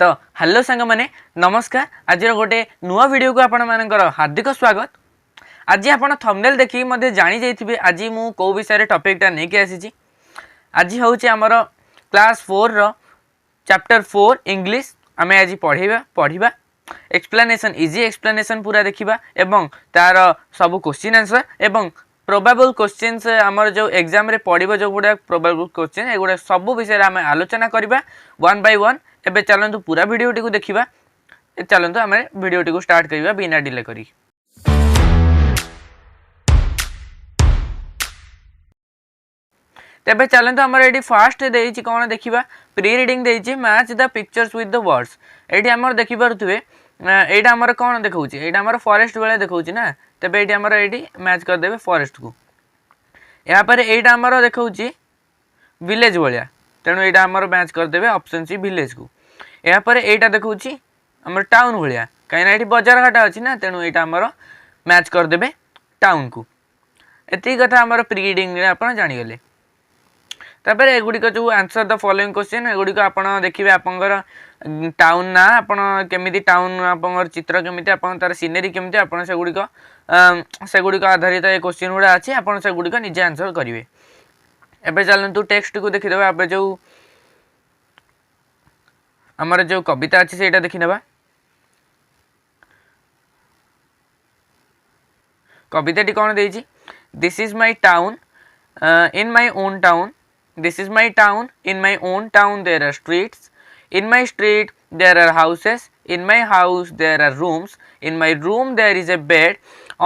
तो हेलो सांग मैंने नमस्कार। आज गोटे नुआ वीडियो को आपण मानकर हार्दिक स्वागत। आज आप थंबनेल देखिए मध्य जानी जाइए आज मु कौ विषय टॉपिकटा नहीं आसी। आज हूँ आमर क्लास 4 रो चैप्टर 4 इंग्लिश आम आज पढ़ा एक्सप्लेनेशन इजी एक्सप्लेनेशन पूरा देखा एवं तार सब क्वेश्चन आंसर एवं प्रोबेबल क्वेश्चंस आमर जो एग्जाम रे पड़ो जो गुड़ा प्रोबेबल क्वेश्चन एगुड़ा सब विषय आम आलोचना करवा वन बाय वन। एबे चलतु पूरा वीडियोटी को देखा। चलतु आम वीडियोटी को स्टार्ट करवा बिना डिले करी। तेबे चलतु आमर ये फास्ट देती कौन देखा प्री रिडिंग देती match the pictures with the words. ये आमर देखिपे यहाँ आमर कौन देखा यहाँ फॉरेस्ट बेले देखा ना। तेबे ये आमर ये मैच करदे फॉरेस्ट को। यहाँ पर यहाँ आमर देखा विलेज भाया तेणु यहाँ आमर मैच करदे ऑप्शन सी विलेज को। यहाँ पर यहाँ देखा आमर टाउन भाया कहीं ये बजार घाट अच्छी ना तेणु यहाँ आमर मैच करदे टाउन को। एति कथा आमर प्री रिडिंग आप जानीगले। तापर एगुड़िक जो आंसर द फॉलोइंग क्वेश्चन एगुड़िक आप देखिए आपंकर टाउन ना आपन केमिति टाउन आपंकर चित्र केमिति आपन तार सीनेरी केमिति आपन सेगुड़िक आधारित ये क्वेश्चन गुड़ा अच्छी आपन सेगुड़िक निजे आंसर करेंगे। एबे चलतु टेक्स्ट को देखीदे। आप जो आमर जो कविता अच्छी से देखीने कविताटी कौन देजी this is my town in my own town. This is my town. In my own town there are streets. In my street there are houses. In my house there are rooms. In my room there is a bed.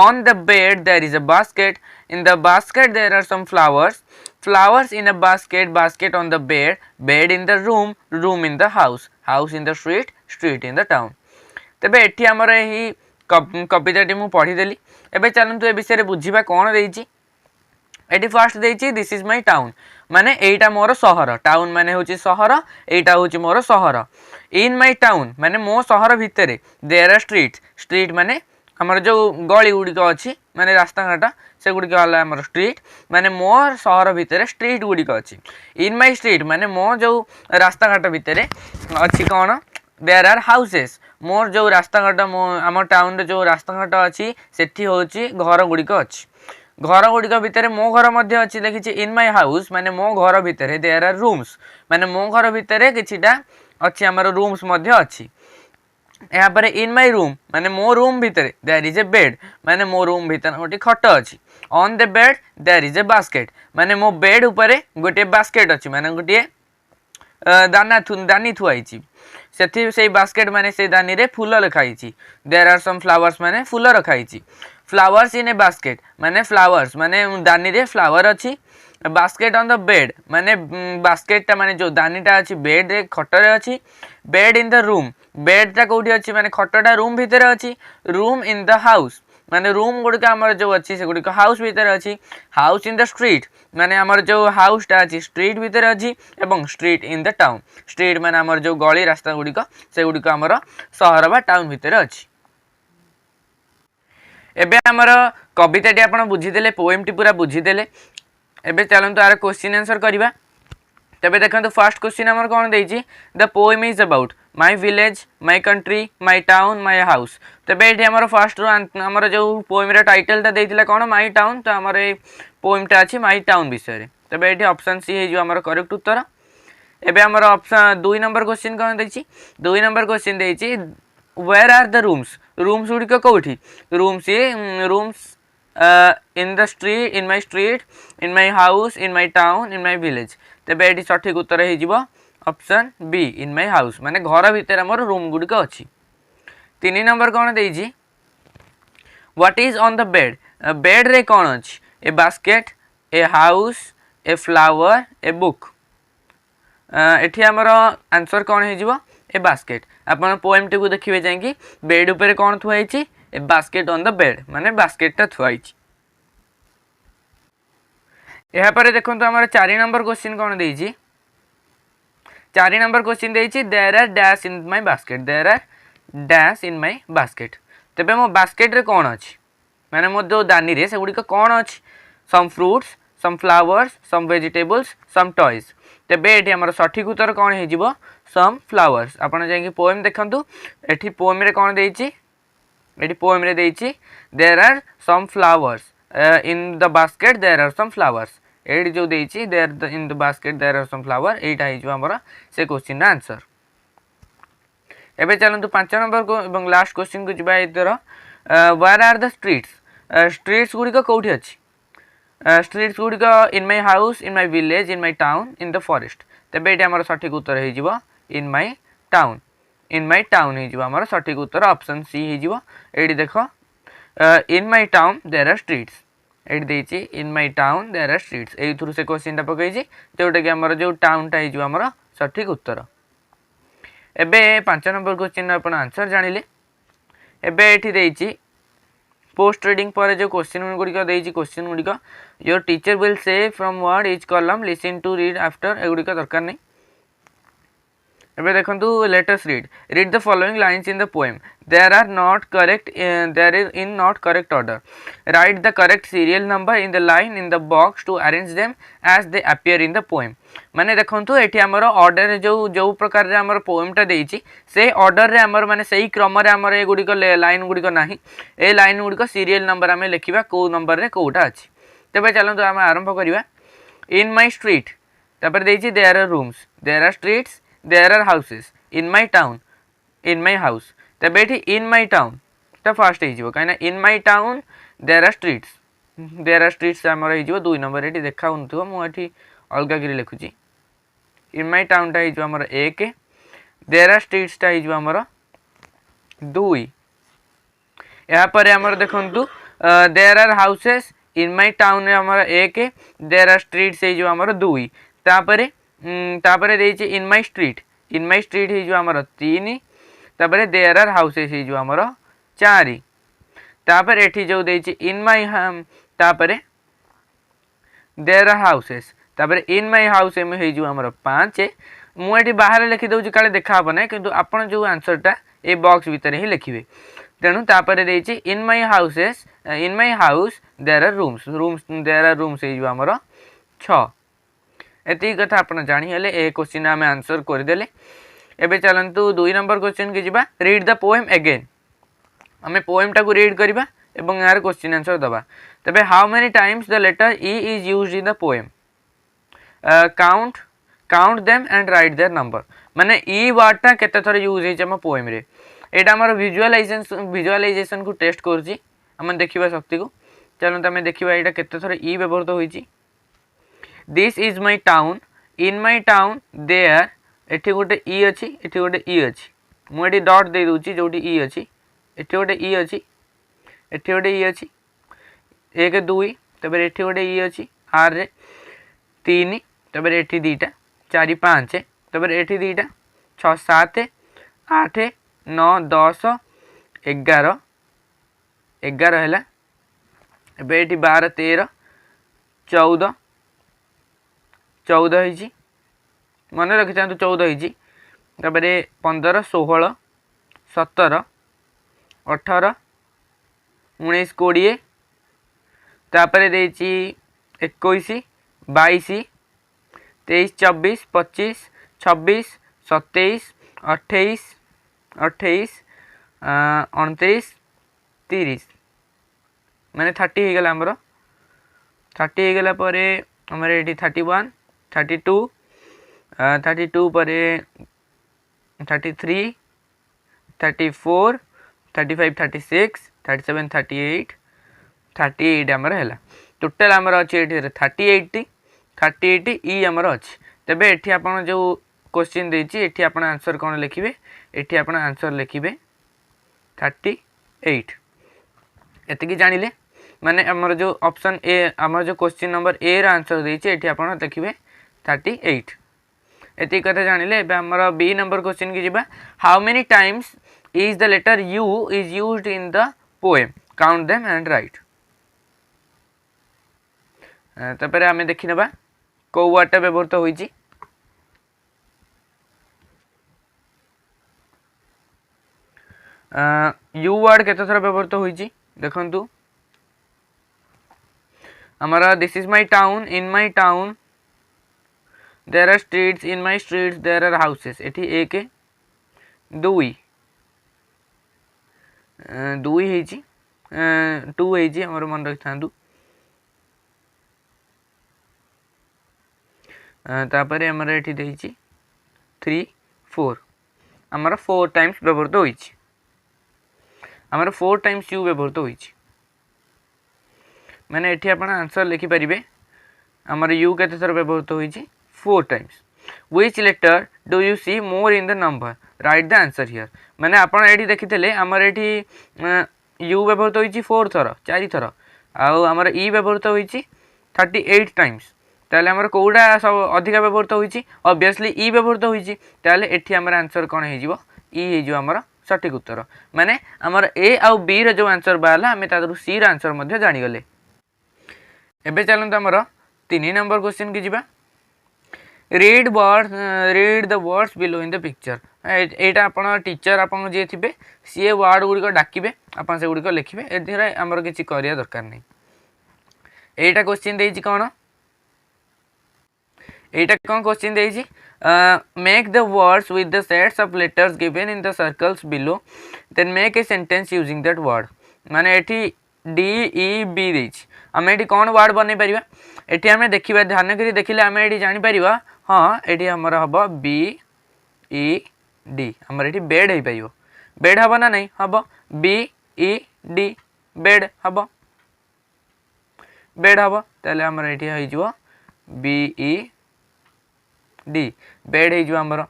On the bed there is a basket. In the basket there are some flowers. Flowers in a basket. Basket on the bed. Bed in the room. Room in the house. House in the street. Street in the town. तेबे एठी हमर एही कविताटी मु पढ़ीदेली। एबे चलन्तु ए विषय बुझीबा कौन देइची। एटी फर्स्ट देइची दिस इज माई टाउन माने एटा मोर सहर। टाउन माने होची सहर एटा होची मोर सहर। इन माई टाउन माने मो सहर भितर देयर आर स्ट्रीट। स्ट्रीट माने हमर जो गली गुड़िक अच्छी माने रास्ता घाट से गुड़िक आमर स्ट्रीट माने मो सहर भितर स्ट्रीट गुड़िक अच्छी। इन माई स्ट्रीट माने मो जो रास्ता घाट भितर अच्छी कौन देयर आर हाउसेस। मोर जो रास्ता घाट मो आम टाउन जो रास्ता घाट अच्छी सेठी होची घर गुड़िक अच्छी। घर गुड़िक भितर मो घर मध्य अच्छी देखी इन माई हाउस माने मो घर भितर देयर आर रूम्स माने मो घर भितर किछिटा अच्छी आमर रूम्स मध्य अच्छी। यहाँ पर इन माई रूम माने मो रूम भितर देयर इज ए बेड माने मो रूम भितर गोटे खट अच्छी। On the bed there is a basket माने मो बेड उपरे गोटे बास्केट अच्छी माने गोटे दानी थुआई से बास्केट माने से दानी रे फूल रखाई। देयर आर सम फ्लावर्स माने फूल रखाई। फ्लावर्स इन ए बास्केट माने फ्लावर्स माने दानी रे फ्लावर अच्छी। बास्केट ऑन द बेड माने बास्केटा माने जो दानीटा अच्छी बेड रे खटरे अच्छी। बेड इन द रूम बेडटा कौटी अच्छी माने खटटा रूम भितर अच्छी। रूम इन द हाउस माने रूम गुड़िक आमर जो अच्छी से गुड़िक हाउस भितर अच्छी। हाउस इन द स्ट्रीट माने आमर जो हाउसटा अच्छी स्ट्रीट भितर अच्छी एवं street in the town. Street माने आमर जो गली रास्ता गुड़िक से गुड़िक आमर सहर बा टाउन भितर अच्छी। एबे आमर कविताटी आपण बुझीदेले पोएमटी पूरा बुझीदेले। एबे चलन्तु आर क्वेश्चन आंसर करबा। तबे देखंतु फर्स्ट क्वेश्चन आमर कोन देइची the poem is about my village my country my town my house. तबे एठी आमर फर्स्ट रो आमर जो पोएम रा टाइटलटा देइथिला कोन माय टाउन तो आमर ए पोएमटा अछि माय टाउन विषय रे। तबे एठी ऑप्शन सी हे जो आमर करेक्ट उत्तर। एबे आमर ऑप्शन 2 नंबर क्वेश्चन कोन देइची 2 नंबर क्वेश्चन देइची where are the rooms. Rooms गुड़िक कौटी rooms in the street in my street in my house in my town in my village. तेबे ये सठिक उत्तर हो option B in my house माने घर भितर आमर रूम गुड़िक अच्छी। 3 नंबर कौन देइची what is on the bed. Bed रे कौन अच्छी a basket a house a flower a book. एठी आमर आंसर कौन हो ए बास्केट। आपन पोएमटी को देखिए जाएंगे बेड ऊपर कौन थुआई a basket on the bed माने बास्केटटा थुआई। यहाँ पर देखो आम 4 नंबर क्वेश्चन कौन देइची 4 नंबर क्वेश्चन देइची there are dash in my basket. There are dash in my basket. तेबे मो बास्केट रे कौन अच्छी माने मो जो दानी रे से गुड़िक कौन अच्छी some fruits some flowers some vegetables some toys. तेबे ये आमर सठिक उत्तर कौन हो सम फ्लावर्स आपण जाई पोएम देखंतु एठी पोएम रे कोन देइची एठी पोएम रे देइची there are some flowers in the basket there are some flowers एठी जो देइची there in the basket there are some flower एटा हि जो हमर से क्वेश्चन आंसर एबे चलंतु 5 नंबर को एवं लास्ट क्वेश्चन को जिबा इधर where are the streets streets गुडी को कोठी अछि स्ट्रीट्स गुडी को in my house in my village in my town in the forest तबे एटा हमर सठिक उत्तर हे जिवो इन माय टाउन हे जिवो हमर सठिक उत्तर ऑप्शन सी हे जिवो एडी देखो in my town there are streets एडी देछि in my town there are streets एई थ्रू से क्वेश्चन टा पकैछि जोटा कि हमर जो टाउन टा हे जिवो हमर सठिक उत्तर एबे 5 नंबर क्वेश्चन आपण आंसर जानिले एबे एठी देछि पोस्ट रीडिंग पर जो क्वेश्चन गुडी का देछि क्वेश्चन गुडी का your teacher will say from word each column listen to read after एगुडी का दरकार नहीं एबे देखंतु let us read the following lines in the poem there are not correct there is in not correct order write the correct serial number in the line in the box to arrange them as they appear in the poem माने देखंतु एठी हमर order जो प्रकार रे हमर poem टा देइछि से ऑर्डर रे हमर माने सही क्रम रे हमर ए गुडी को लाइन गुडी को नाही ए लाइन गुडी को सीरियल नंबर हमें लिखिबा को नंबर रे कोटा अछि तबे चलंतु हम आरंभ करिबा इन माय स्ट्रीट तपर देइछि there are rooms there are streets there are houses in my town in my house तबे एठी इन माय टाउन ता फर्स्ट हे जिवो काइना in my town there are streets हमर हे जिवो 2 नंबर एठी देखा हुनथु मु एठी अलगा गिरी लिखुची इन माय टाउन टा हे जिवो हमर 1 देयर आर स्ट्रीट्स टा हे जिवो हमर 2 या पर हमर देखंतु there are houses in my town रे हमर 1 देयर आर स्ट्रीट्स हे जिवो हमर 2 तापरे देइछि इन माय स्ट्रीट हे जो हमर 3 तापरे देयर आर हाउसेस हे जो हमर 4 तापरे एठी जो देइछि इन माय तापरे देयर आर हाउसेस तापरे इन माय हाउस एम हे जो हमर 5 मु एठी बाहर लिखि दउछि काले देखा हबो नै किंतु आपण जो आंसर टा ए बॉक्स भीतर ही लिखिबे तेणु तापरे देइछि in my house there are rooms हे जो हमर 6 एति कथा आपण जानि हेले ए क्वेश्चन हम आंसर कर देले एबे चलंतु 2 नंबर क्वेश्चन के जिबा रीड द पोएम अगेन हमें पोएम टा को रीड करबा एवं यार क्वेश्चन आंसर दबा तबे how many times the letter E is used in the poem count them and write their number माने ई वर्ड टा केते थर यूज हे हम पोएम रे एटा हमर विजुअलाइजेशन को टेस्ट करछि हम देखिबा शक्ति को चलंतु हमें देखिबा एटा केते थर ई व्यवहार होईछि this is my town in my town there एठी गोटे ई अछि एठी गोटे ई अछि मु एठी डॉट दे दोछि जोटी ई अछि एठी गोटे ई अछि एठी गोटे ई अछि 1 2 तबे एठी गोटे ई अछि आर रे 3 तबे एठी दीटा 4 5 तबे एठी दीटा 6 7 8 9 10 11 11 हैला एबे एठी 12 13 14 14 है मन रखी था 14 है 15 16 17 18 19 20 तापर 21 22 23 24 25 26 27 28 28 29 30 माने 30 हो गला हमरो 30 हो गला परे हमरे एठी 31 32 32 पर 33 34 35 36 37 38 38 हमर हैला टोटल हमर अछि एठी 38 ई हमर अछि तबे एठी आपण जो क्वेश्चन देछि एठी आपण आंसर कोन लिखिबे एठी आपण आंसर लिखिबे 38 एतकी जानिले माने हमर जो ऑप्शन ए हमर जो क्वेश्चन नंबर ए रा आंसर देछि एठी आपण लिखिबे 38 एति कथा जानिले एबे हमर बी नंबर क्वेश्चन की जिबा how many times is the letter U is used in the poem count them and write तपरे हमें देखि नबा को वर्ड व्यवहार होईची यू वर्ड केते थरा व्यवहार होईची देखंतु हमारा this is my town in my town there are streets in my streets there are houses एठी एक दुई दुई हेची टू हेची हमर मन रखि थांदु तापर हमर एठी देइची 3 4 हमर 4 टाइम्स व्यवहृत होईची हमर 4 टाइम्स यू व्यवहृत होईची माने एठी आपण आंसर लिखि परिबे हमर यू केते थर व्यवहृत होईची 4 times which letter do you see more in the number write the answer here माने आपण एठी देखितले हमर एठी यू व्यवहृत होईची 4 थर 4 थर आ हमर ई व्यवहृत होईची 38 टाइम्स ताले हमर कोडा सब अधिक व्यवहृत होईची ऑब्वियसली ई व्यवहृत होईची ताले एठी हमर आंसर कोन हे जिवो ई हे जो हमर सटीक उत्तर माने हमर ए आ बी रो जो आंसर बाला हमें तादरु सी रो आंसर मध्ये जानि गले एबे चलंत हमर 3 नंबर क्वेश्चन की जिबा read the words below in the picture एटा आपण टीचर आपण जे थिबे सी वर्ड गुडी को डाकिबे आपण से गुडी को लिखिबे एथिरे हमर किछि करिया दरकार नै एटा question देइछि cone Etah cone question देइछि make the words with the sets of letters given in the circles below then make a sentence using that word माने एठी D E B देइछि हमें एठी कोन वर्ड बनै परिबा एठी हमें देखिबा ध्यान करी देखिले हमें एठी जानि परिबा हां एठी हमर हबो B E D हमर एठी बेड हे पाइबो बेड हबो ना नै हबो B E D बेड हबो ताले हमर एठी होई जिवो B E D बेड हे जो हमर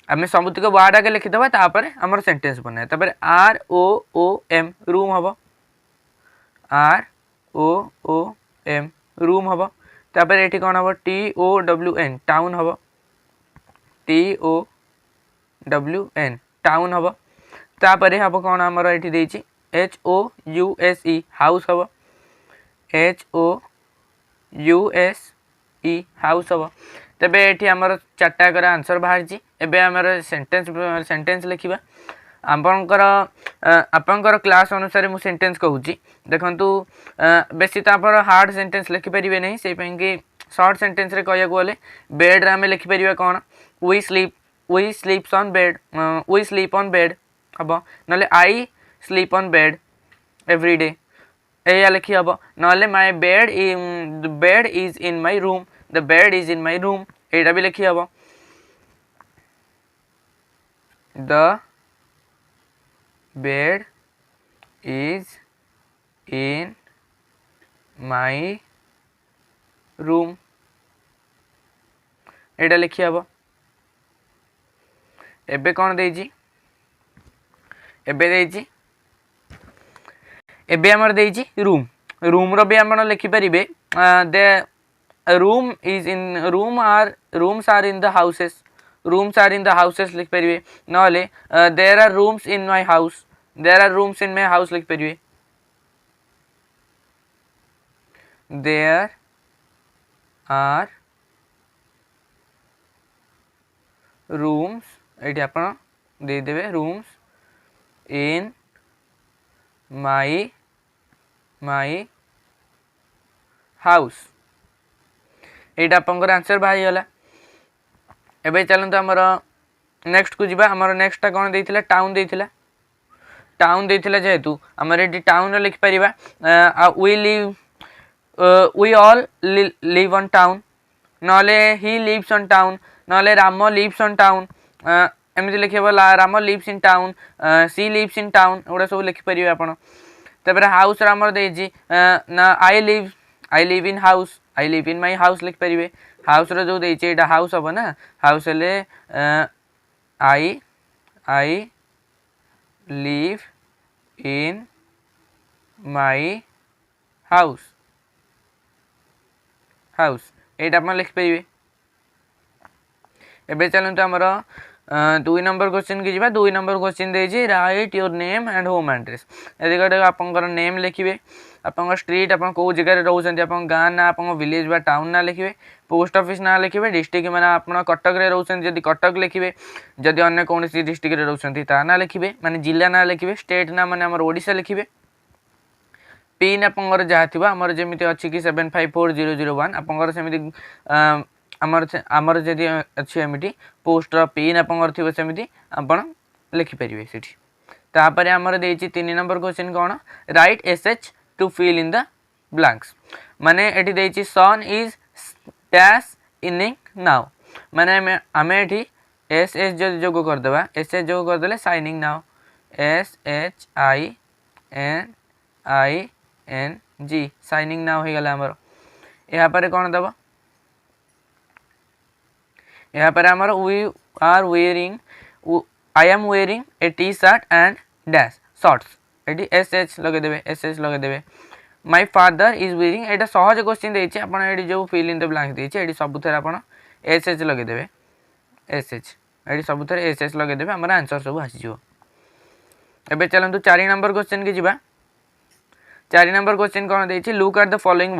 हमें सबुतिक वर्ड आगे लिखि दबा तापर हमर सेंटेंस बने तापर R O O M room हबो R O O M room हबो तापर एठी कोन हबो T O W N town हबो T O W N town हबो तापर हबो कोन हमर एठी देइछि H O U S E house हबो H O U S E house हबो तबे एठी हमर चारटा कर आंसर बाहर जी एबे हमर सेंटेंस लिखिबा आपनकर क्लास अनुसार मु सेंटेंस कहूची देखंतु बेसी तापर हार्ड सेंटेंस लिखि परिबे नै से पई कि शॉर्ट सेंटेंस रे कहया गोले बेड रे हमें लिखि परिबा कोन we sleeps on bed we sleep on bed हबो नले I sleep on bed every day एया लिखि हबो नले my bed is in my room the bed is in my room एटा भी लिखि हबो the bed is in my room एटा लिखि हबो एबे कोन देइजी एबे हमर देइजी रूम रो भी हमन लिखि परिबे दे rooms are in the houses लिख परिबे नले there are rooms in my house लिख परिबे there are rooms एठी आपण दे देबे rooms in my house एटा आपनकर आंसर बाहि होला एबे चलंत हमर नेक्स्ट को जिबा हमर नेक्स्ट कोन देथिला टाउन देथिला जेहेतु हमर एटी टाउन लिख परिबा we all live on town नले ही लिव्स ऑन टाउन नले राम लिव्स ऑन टाउन एमिति लिखबा Ram lives in town she lives in town ओडा सब लिख परिबा आपण तबरे हाउस रामर देजी ना I live in house I live in my house लिख परिबे हाउस रो जो देइचे एटा हाउस हबो ना हाउस ले आई लिव इन माय हाउस एटा अपन लिख परिबे एबे चलंतु हमर 2 नंबर क्वेश्चन की जिबा 2 नंबर क्वेश्चन देइचे write your name and home address एदि गटे आपनकर नेम लिखिबे आपन स्ट्रीट आपन को जगह रे रहउछन्ती आपन गां ना आपन विलेज बा टाउन ना लिखिबे पोस्ट ऑफिस ना लिखिबे डिस्ट्रिक्ट माने आपन कटक रे रहउछन्ती जदी कटक लिखिबे जदी अन्य कोनसी डिस्ट्रिक्ट रे रहउछन्ती ता ना लिखिबे माने जिल्ला ना लिखिबे स्टेट ना माने हमर ओडिसा लिखिबे पिन आपनकर जहा थिबा हमर जेमिति अछि कि 754001 आपनकर सेमिति आमर जदि अच्छी एमती पोस्टर पिन आपंकर सेमती आप लिखिपारे से तापर आमर देती 3 नंबर क्वेश्चन कौन write S H to fill in the blanks माने एटी देती sun is dash inning now माने आमे एटी एस एच जो जोग करदे एस एच जोग करदे signing now SHINING signing now हो गला आमर यहाँ पर कौन दब यहाँ पर आमर we are wearing I am wearing a T shirt and dash shorts ये SH लगेदेवे SH लगेदेवे माय फादर इज वेयरिंग एटा सहज क्वेश्चन देछि आपण एडी जो फिल इन द ब्लैंक देछि एडी सबुथर आपण SH लगेदेवे SH एडी सबुथर SH लगेदेवे हमर आंसर सब आसी जिवो एबे चलंतु 4 नंबर क्वेश्चन के जिबा 4 नंबर क्वेश्चन कौन देछि look at the following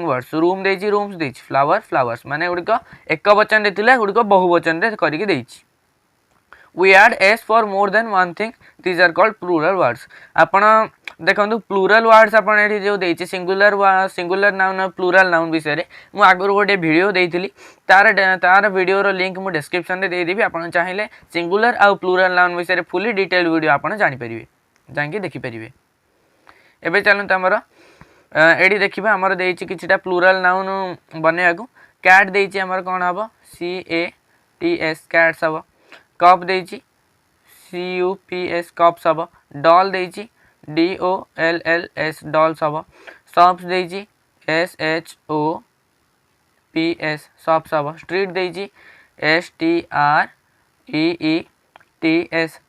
words room देछि रूम्स देछि फ्लावर फ्लावर्स माने गुडिक एक वचन देथिला गुडिक बहु वचन रे करिके देछि we add s for more than one thing these are called plural words आपण देखंतु प्लूरल वर्ड्स आपण एठी जो देछि सिंगुलर नाउन प्लूरल नाउन विषय रे मु आगुर गोटे वीडियो देइथिली तार वीडियो रो लिंक मु डिस्क्रिप्शन रे दे देबी आपण चाहिले सिंगुलर आ प्लूरल नाउन विषय रे फुली डिटेल वीडियो आपण जानि परिबे जांकी देखि परिबे एबे चलंतु हमर एडी देखिबा हमर देछि किछटा प्लूरल नाउन बनेयागु कैट देछि हमर कोन हबो CATS कैट्स हबो कप देछि CUPS कप्स हबो डॉल देछि DOLLS डॉल्स हबो शॉप्स देछि SHOPS शॉप्स हबो स्ट्रीट देछि STREETS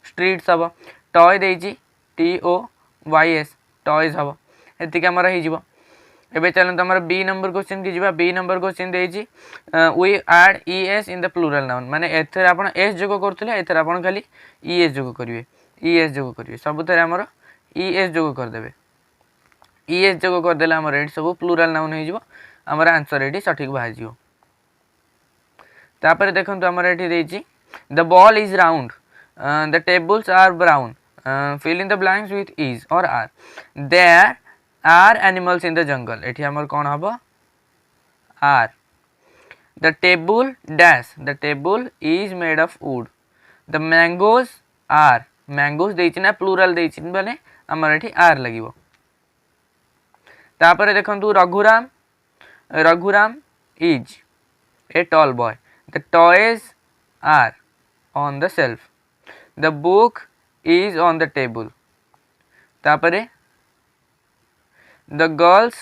स्ट्रीट्स हबो टॉय देछि TOYS टॉयज हबो एतिक हमर हे जिवो एबे चलन हमर बी नंबर क्वेश्चन की जिबा बी नंबर क्वेश्चन देछि we add ES in the plural noun माने एथर आपण S जोग करथले एथर आपण खाली ES जोग करिवे ES जोग करिवे सबथरे हमर ES जोग कर देबे ES जोग कर देला हमर एडी सब प्लूरल नाउन हे जिवो हमर आंसर एडी सठिक बाहि जिवो तापर देखंतु हमर एठी देछि the ball is round the tables are brown fill in the blanks with is or are there are animals in the jungle एठी हमर कोन हबो are the table dash the table is made of wood the mangoes are mangoes देछि ना plural देछि माने हमर एठी are लागिवो तापर देखंतु Raghuram is a tall boy the toys are on the shelf the book is on the table तापरे the girls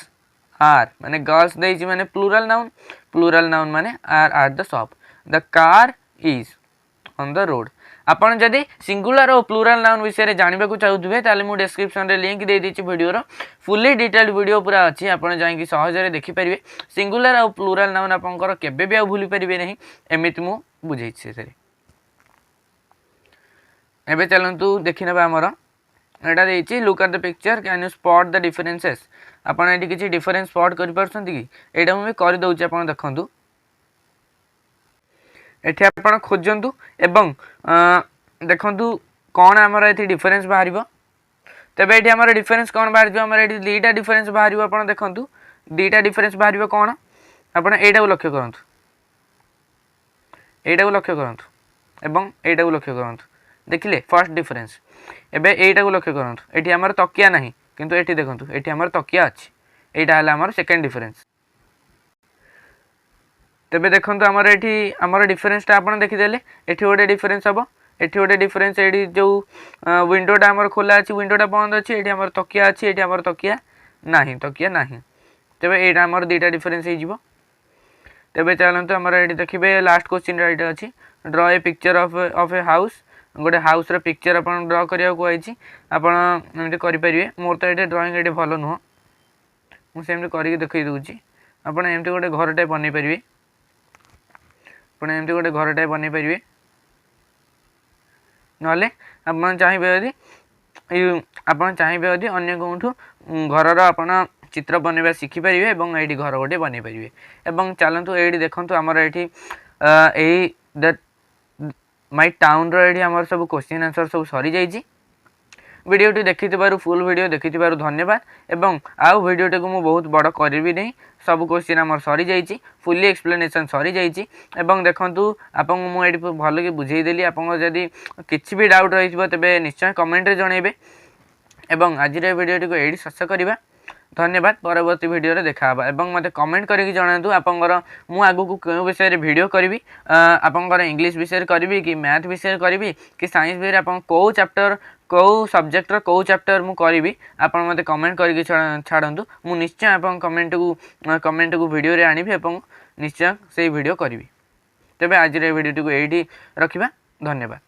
are माने girls देछि माने प्लूरल नाउन माने are at the shop the car is on the road आपण जदि singular और plural noun विषय रे जानिबा को चाहुथबे ताले मु डिस्क्रिप्शन रे लिंक दे दिछि वीडियो रो फुली डिटेल्ड वीडियो पूरा अछि आपण जाई कि सहज रे देखि परिबे सिंगुलर और प्लूरल नाउन आपनकर केबे बे भूली परिबे नहीं एमिति मु बुझै छी से एबे चलंतु देखिनबा हमर एटा देछि look at the picture can you spot the differences आपण एटी किछि डिफरेंस स्पॉट करि परछंती कि एटा मु करि दउछि आपण देखंतु एठी आपण खोजंतु एवं देखंतु कोन हमर एठी डिफरेंस बाहरिबो तबे एठी हमर डिफरेंस कोन बाहरिबो हमर एठी दुईटा डिफरेंस बाहरिबो आपण देखंतु दुईटा डिफरेंस बाहरिबो कोन आपण एटा को लक्ष्य करंतु एवं एटा को लक्ष्य करंतु देखिले फर्स्ट डिफरेंस एबे एटा को लक्ष्य करंतु एठी हमर तकिया नाही किंतु एठी देखंतु एठी हमर तकिया अछि एटा हला हमर सेकंड डिफरेंस तबे देखंतु हमर एठी हमर डिफरेंस ता आपण देखि देले एठी ओडे डिफरेंस हबो एठी ओडे डिफरेंस एडी जो विंडोटा हमर खोला अछि विंडोटा बंद अछि एठी हमर तकिया अछि एठी हमर तकिया नाही तबे एटा हमर दुईटा डिफरेंस हे जिवो तबे चलंतु हमर एठी देखिबे लास्ट क्वेश्चन राइट अछि draw a picture of a house गोटे हाउस रो पिक्चर अपन ड्रॉ करिया को आइछि आपण एमति करि परिबे मोर तो एटे ड्राइंग एटे भलो नुह मु सेमति करि देखै दोछि आपण एमति गोटे घरटे बनै परिबे आपण एमति गोटे घरटे बनै परिबे नले आपण चाहिबे यदि अन्य कोठु घर रो आपण चित्र बनेबा सिखि परिबे एवं एडी घर गोटे बनै परिबे एवं चलंतु एडी देखंतु हमर एठी एही द माय टाउन रो एडी हमर सब क्वेश्चन आंसर सब सरी जाईजी वीडियोटी देखि फुल वीडियो देखि धन्यवाद एवं आउ वीडियोटी को मु बहुत बड़ करी नहीं सब क्वेश्चन आमर सरी जाइए फुली एक्सप्लेनेशन सरी जाइए एवं देखंतु आपन मुझे भल कि बुझेदेली आपन जदि किसी भी डाउट रही तेरे निश्चय कमेंट रे जणेबे एवं आज वीडियोटी को एडी शेष करवा धन्यवाद परवर्ती वीडियो रे देखा एवं मते कमेंट करके जणातु आपंकर मु आगु को केउ विषय रे वीडियो करबी आपंकर इंग्लिश विषय रे करबी कि मैथ विषय रे करबी कि साइंस विषय रे आपन को चैप्टर को सब्जेक्ट रो को चैप्टर मु करबी आपन मते कमेंट करके छाडंतु मु निश्चय आपन कमेंट को वीडियो रे आनिबी एवं निश्चय से वीडियो करबी तेबे आज रे वीडियो को एडी रखिबा धन्यवाद।